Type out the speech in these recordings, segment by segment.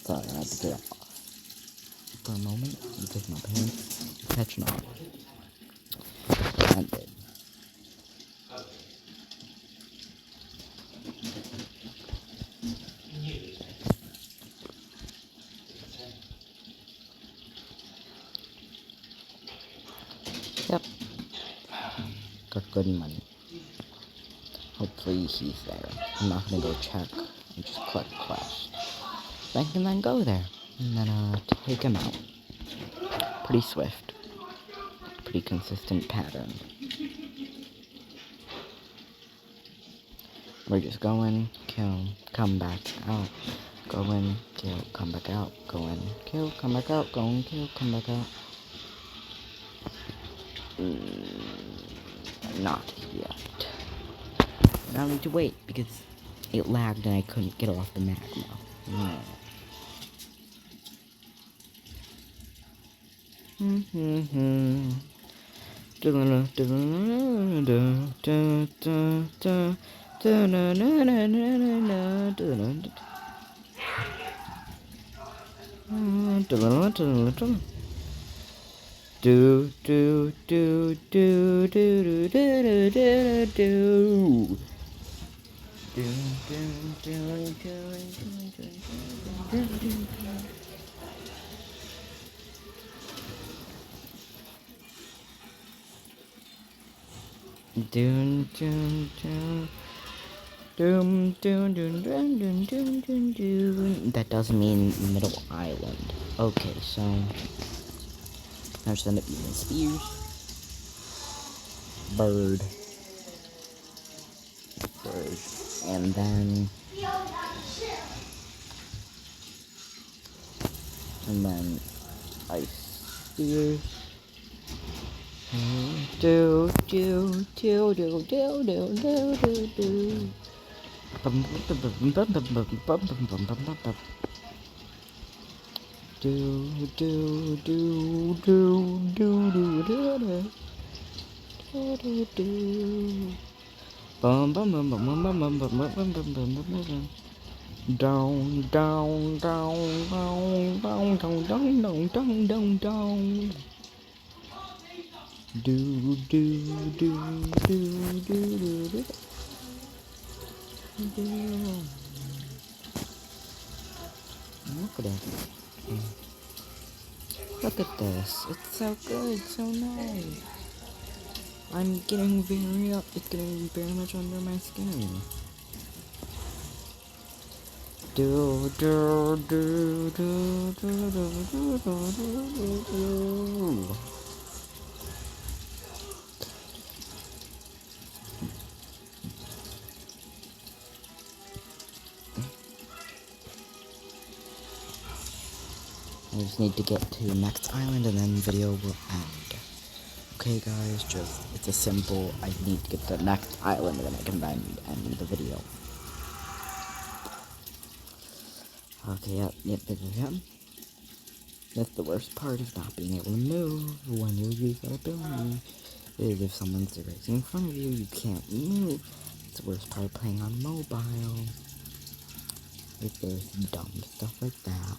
Sorry, I had to get off for a moment because my parents were catching on. And it. Yep. Got good money. Hopefully he's there. I'm not gonna go check and just click quest. I can then go there and then take him out. Pretty swift. Pretty consistent pattern. We're just going, kill, come back out. Go in, kill, come back out. Go in, kill, come back out. Go in, kill, come back out. Not yet. Now I need to wait because it lagged and I couldn't get off the magma. That doesn't mean middle island. Okay, so I just end up using spears. Bird. And then ice spears. Do. Look at this. It's so good, so nice. It's getting very much under my skin. I just need to get to next island and then the video will end. Okay guys, it's a simple, I need to get to the next island and then I can then end the video. Okay, yep. That's the worst part of not being able to move when you use that ability. Is if someone's directly in front of you, you can't move. It's the worst part of playing on mobile. Like there's dumb stuff like that.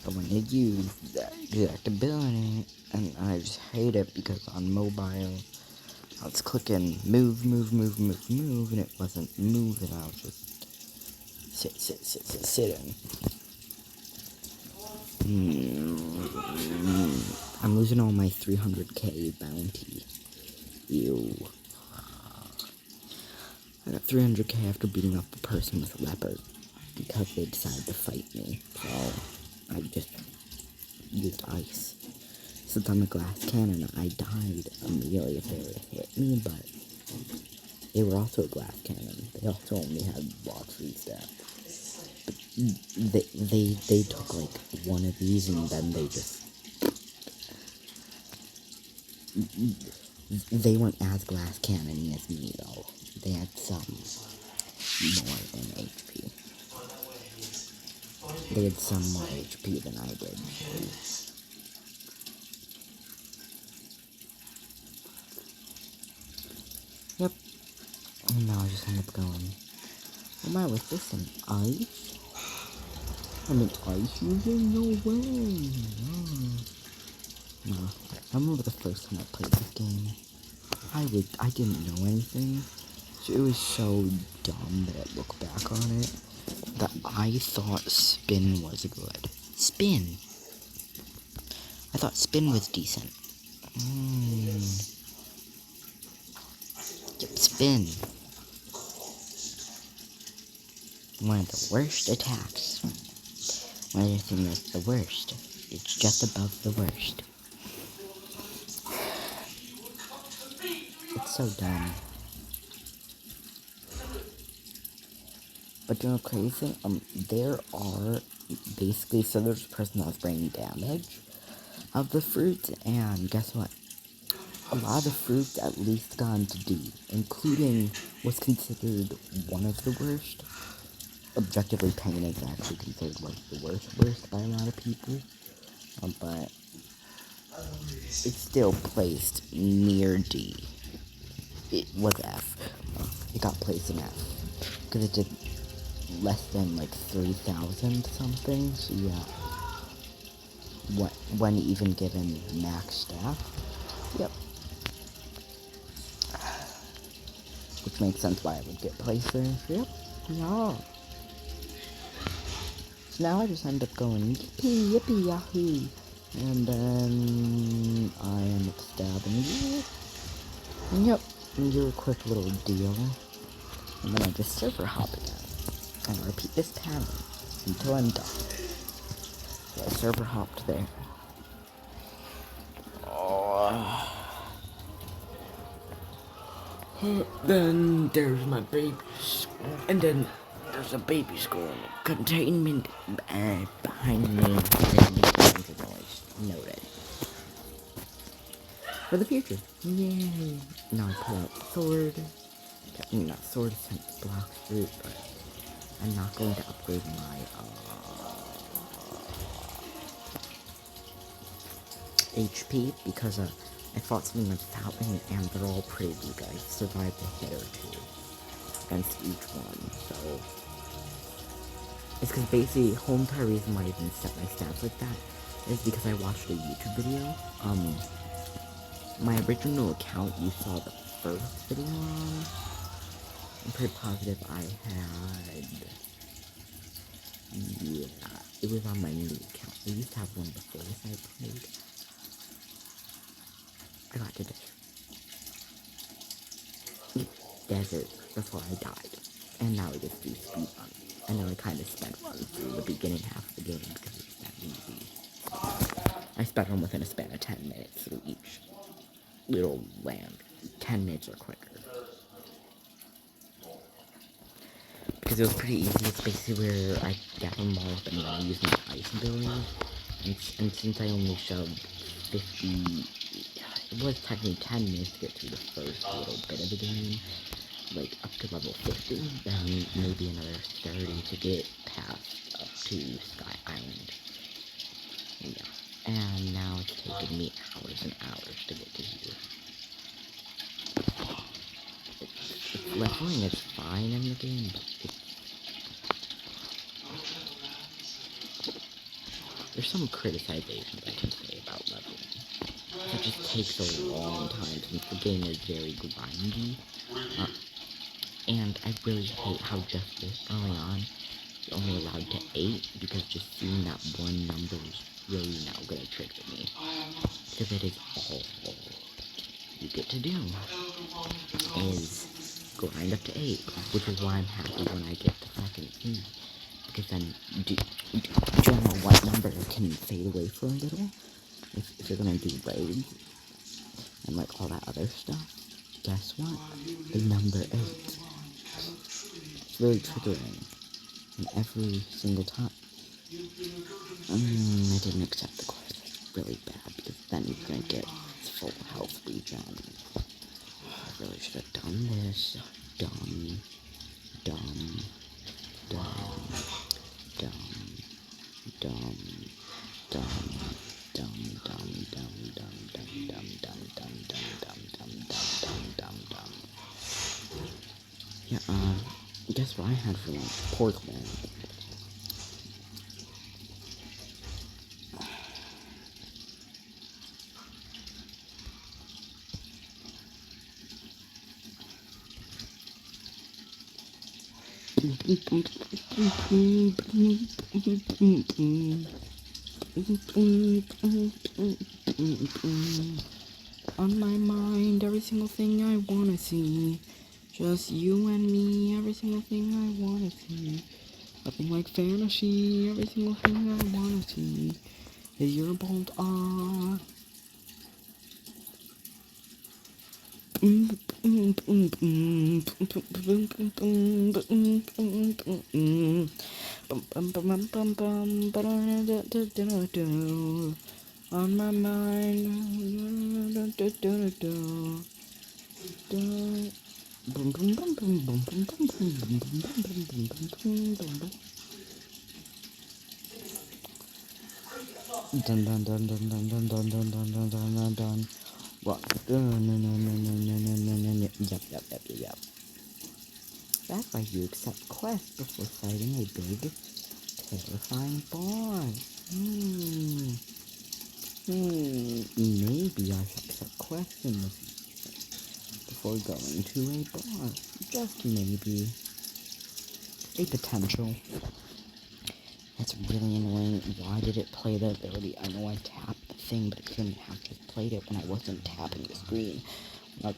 But when you use that exact ability, and I just hate it because on mobile, I was clicking move, and it wasn't moving. I was just sitting. I'm losing all my 300k bounty. Ew. I got 300k after beating up a person with a leopard because they decided to fight me. So I just used ice. Since I'm a glass cannon, I died immediately if they were to hit me, but they were also a glass cannon. They also only had block restat. But they took like one of these and then they weren't as glass cannon as me though. They had some more than HP. They had some more HP than I did. Yep. And now I just end up going, oh my, was this an ice? I'm an ice user? No way! No. I remember the first time I played this game. I didn't know anything. So it was so dumb that I look back on it. That I thought spin was good. Spin! I thought spin was decent. Yep, spin. One of the worst attacks. One of the things that's the worst. It's just above the worst. It's so dumb. But you know, crazy. There are basically, so there's a person that's bringing damage of the fruit, and guess what? A lot of the fruits at least gone to D, including what's considered one of the worst. Objectively, pain is actually considered like the worst by a lot of people, but it's still placed near D. It was F. It got placed in F because it did less than like 3,000 something. So yeah, when even given max stat, yep. Which makes sense why I would get placed there. Yep. Yeah. So now I just end up going yippee yippee yahoo, and then I end up stabbing you. And yep, and do a quick little deal, and then I just server hop again, and I repeat this pattern until I'm done. So I server hopped there. Then there's my babies, and then there's a baby school containment behind me. Noise noted. For the future. Yay! Now I pull out sword. Not sword since block fruit, but I'm not going to upgrade my HP because I fought something like Falcon and they're all pretty weak. I survived a hit or two against each one, so it's because basically whole entire reason why I even set my stats like that is because I watched a YouTube video. My original account you saw the first video on. I'm pretty positive I had, yeah, it was on my new account. I used to have one before this I played. I got to desert before I died. And now I just do speedrun. And now I kind of speedrun through the beginning half of the game because it's that easy. I speedrun within a span of 10 minutes through each little land. 10 minutes or quicker. Because it was pretty easy. It's basically where I get them all up and then I use my ice ability. And since I only shoved 50, it was technically 10 minutes to get through the first little bit of the game, like up to level 50, then maybe another 30 to get past up to Sky Island. Yeah. And now it's taking me hours and hours to get to here. Leveling is fine in the game, but there's some criticizations I can say about leveling. It just takes a long time since the game is very grindy. And I really hate how just this early on, you're only allowed to 8, because just seeing that one number is really now gonna trigger me. Because it is all you get to do is grind up to 8, which is why I'm happy when I get to fucking 8. Because then, do you know what number can fade away for a little? If you're gonna do raids and like all that other stuff, guess what? The number 8. It's really triggering. And every single time. I didn't accept the quest. That's really bad because then you're gonna get full health regen. I really should have done this. Dumb. Yeah, guess what I had for lunch? Pork bone. On my mind, every single thing I wanna see. Just you and me, every single thing I wanna see. Nothing like fantasy, every single thing I wanna see is your bolt on. On my mind. Dun dun dun dun dun dun dun dun dun dun dun dun dun. What? Yep. That's why you accept quests before fighting a big, terrifying boss. Maybe I should accept quests in the future before going to a boss. Just maybe. A potential. That's really annoying. Why did it play the ability? I know I tapped the thing, but it couldn't have just played it when I wasn't tapping the screen. When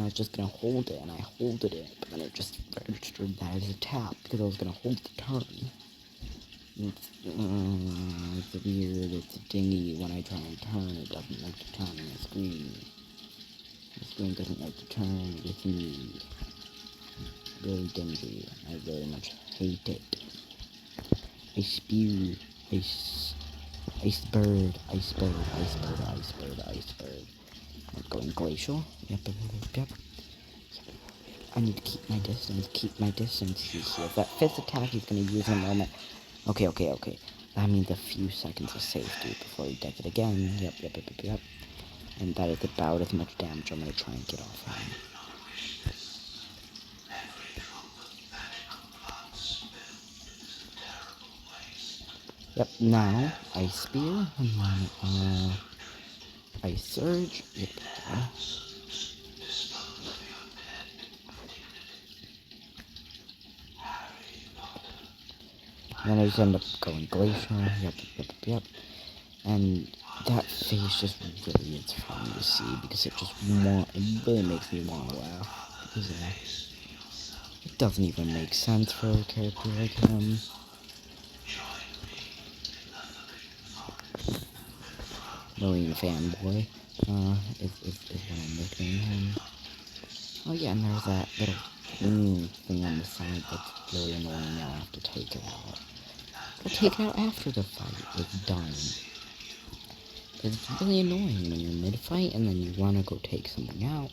I was just gonna hold it, and I holded it, but then it just registered that as a tap because I was gonna hold the turn. It's weird. It's dingy. When I try and turn, it doesn't like to turn on the screen. The screen doesn't like to turn with me. Really dingy. I very much hate it. I spew. Iceberg. I'm going glacial. Yep. I need to keep my distance. He's here. That fifth attack he's gonna use in a moment. Okay. That means a few seconds of safety before he does it again. Yep. And that is about as much damage I'm gonna try and get off him. Yep, now, Ice Spear, and then, Ice Surge, yep. And then I just end up going Glacial, yep. And that face just really is fun to see, because it really makes me want to laugh, because, it doesn't even make sense for a character like him. Marine fanboy, is what I'm nicknaming him. Oh yeah, and there's that little thing on the side that's really annoying. Now I have to take it out. I'll take it out after the fight is done. Because it's really annoying when you're mid-fight and then you want to go take something out.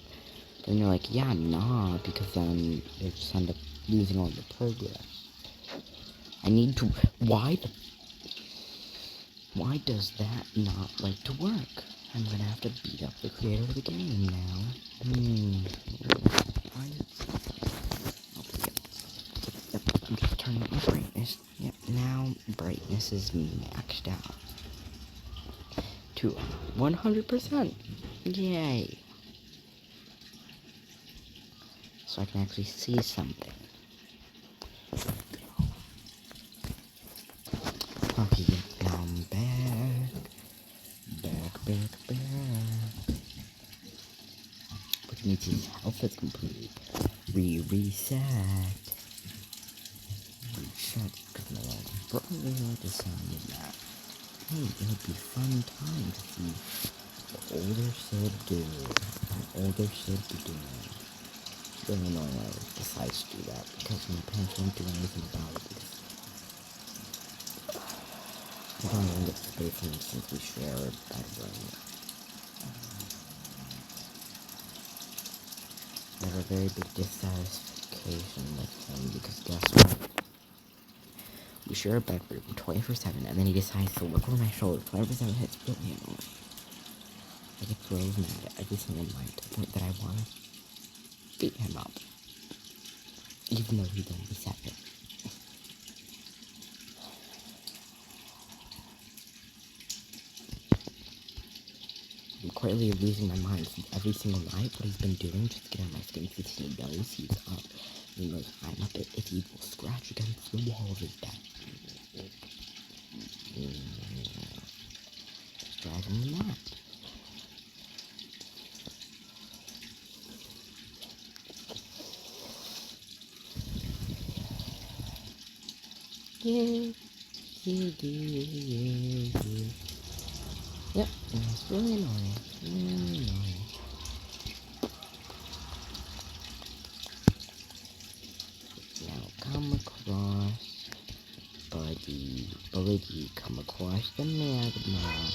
Then you're like, yeah, nah, because then you just end up losing all your progress. I need to... Why does that not like to work? I'm gonna have to beat up the creator of the game now. Why Yep, I'm just turning up my brightness. Yep, now brightness is maxed out. To 100%. Yay. So I can actually see something. Okay, yep, now I'm back. Which means his health is completely reset. Because no longer brother decided that, hey, it would be fun time to see what older Sid do. Really annoying when I decides to do that, because my parents won't do anything about it, because I don't even get space for him since we share a bedroom. I have a very big dissatisfaction with him, because guess what? We share a bedroom 24/7, and then he decides to look over my shoulder 24/7. It's really annoying. I get really mad at every single night to the point that I want to beat him up, even though he's only 7. I'm quietly losing my mind every single night. What he's been doing just to get on my skin, because he knows he's up He must climb up it if he will scratch against the wall of his bed. Driving me mad. Yeah. Yep, it's really annoying. Really annoying. Now come across, buddy, come across the magma.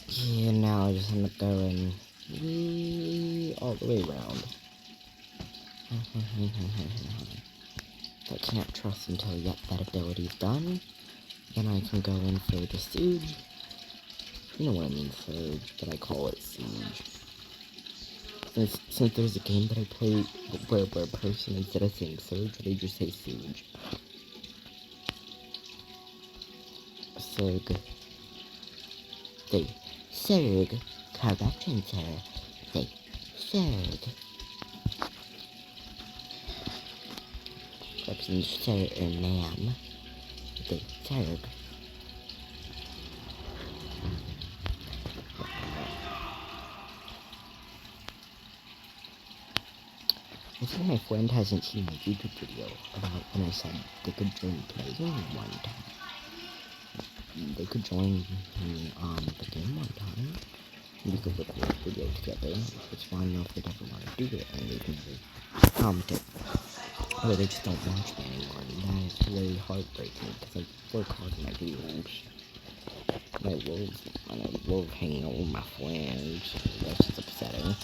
Yeah, now I just end up going all the way around. I can't trust until yet that ability's done. Then I can go in for the siege. You know what I mean, surge, but I call it siege. Since there's a game that I play where a person, instead of saying surge, they just say siege. Surg. Say, surg. Correction, sir. Say, surg. Correction, sir or ma'am. Say, surg. I think my friend hasn't seen my YouTube video about when I said they could join playing one time. They could join me on the game one time. We could record a video together. It's fine enough if they never want to do it and they can never comment it. Or they just don't watch me anymore. And that is really heartbreaking because I work hard on my videos. And I love hanging out with my friends. That's just upsetting.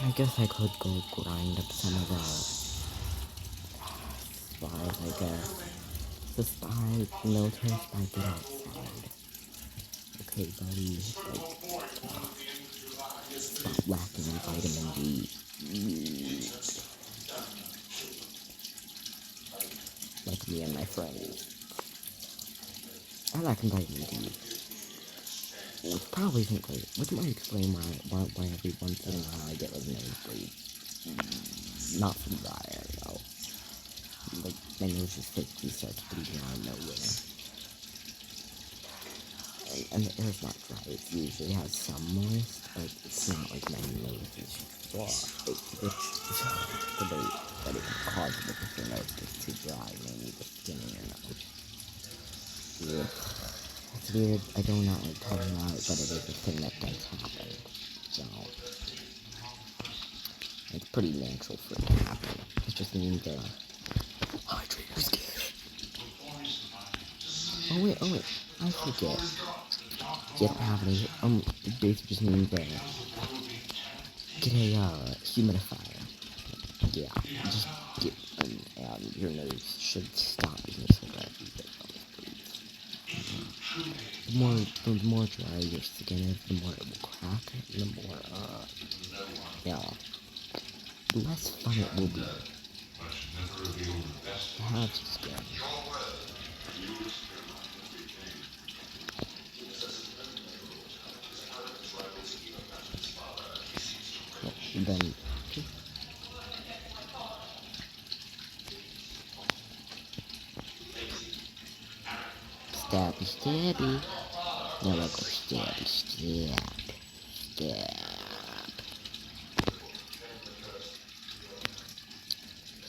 I guess I could go grind up some of the spies, I guess. The spy, military spy, get outside. Okay, buddy, stop lacking in vitamin D. Like me and my friends. I lack in vitamin D. Which probably isn't great. Which might explain why every once in a while I get like nosebleed. Not from diet, though. Like, my nose just physically starts bleeding out of nowhere. And the air's not dry. It usually has some moist, but it's not like my nose is dry. It's the way that it can cause it if your nose gets too dry, maybe the skin in your nose. Yeah. It's weird. I do not like talking about it, but it is a thing that does happen. So, it's pretty natural for it to happen. It just means hydrate your skin. Oh wait, I forget. You don't have any, it basically just means get a, humidifier. Yeah, just get, and your nose should stop being so bad. The more dry your skin is, the more it will crack, and the more, the less fun it will be to have skin. Then, stabby. Now I go stabby.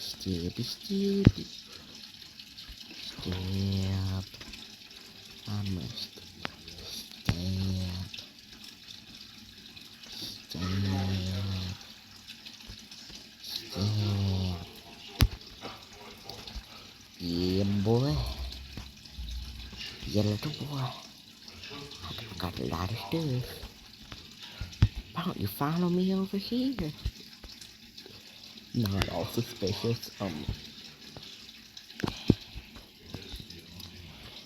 Stabby. Stab. I must stab. Yeah, boy. Yeah, little boy. I got a lot of stuff. Why don't you follow me over here? Not all suspicious.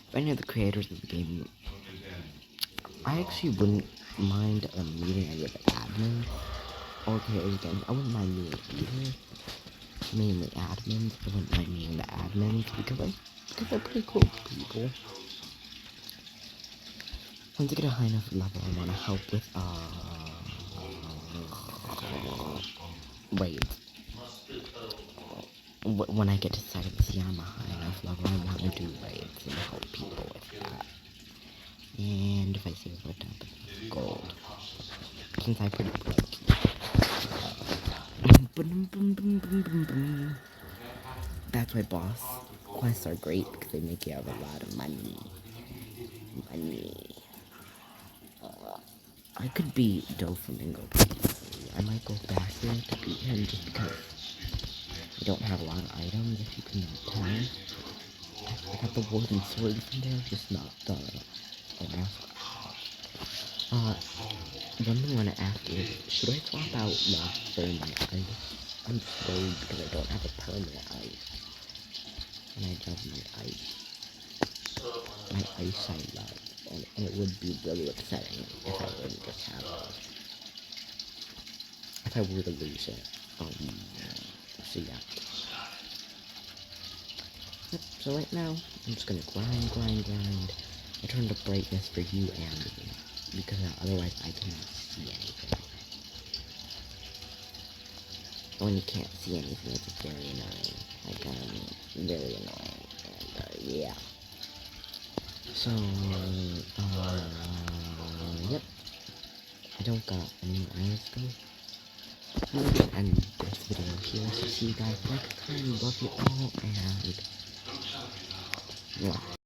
If any of the creators of the game, I actually wouldn't mind meeting any of the admins or creators again. I wouldn't mind meeting either. mainly admins. I wouldn't mind being the admins because they're pretty cool people. Once I get a high enough level, I want to help with raids. When I get to 7th, I'm a high enough level, I want to do raids and help people with that. And if I save a dump of gold, since I'm pretty broke. That's why boss quests are great because they make you have a lot of money. I could beat Doflamingo. I might go back there to beat him just because I don't have a lot of items, if you can tell. I got the wooden sword from there, just not the mask. One thing I want to ask is, should I swap out love for my ice? I'm just worried because I don't have a permanent ice. And I love my ice. My ice I love. And it would be really upsetting if I wouldn't just have it. If I were to lose it. So yeah. Yep, so right now, I'm just gonna grind. I turned the brightness for you and me, because otherwise I cannot see anything. When you can't see anything, it's very annoying. Like, very annoying. And, yeah. So, yep. I don't got any more eyes to go. I'm gonna end this video here, so see you guys next time. Love you all, and yeah.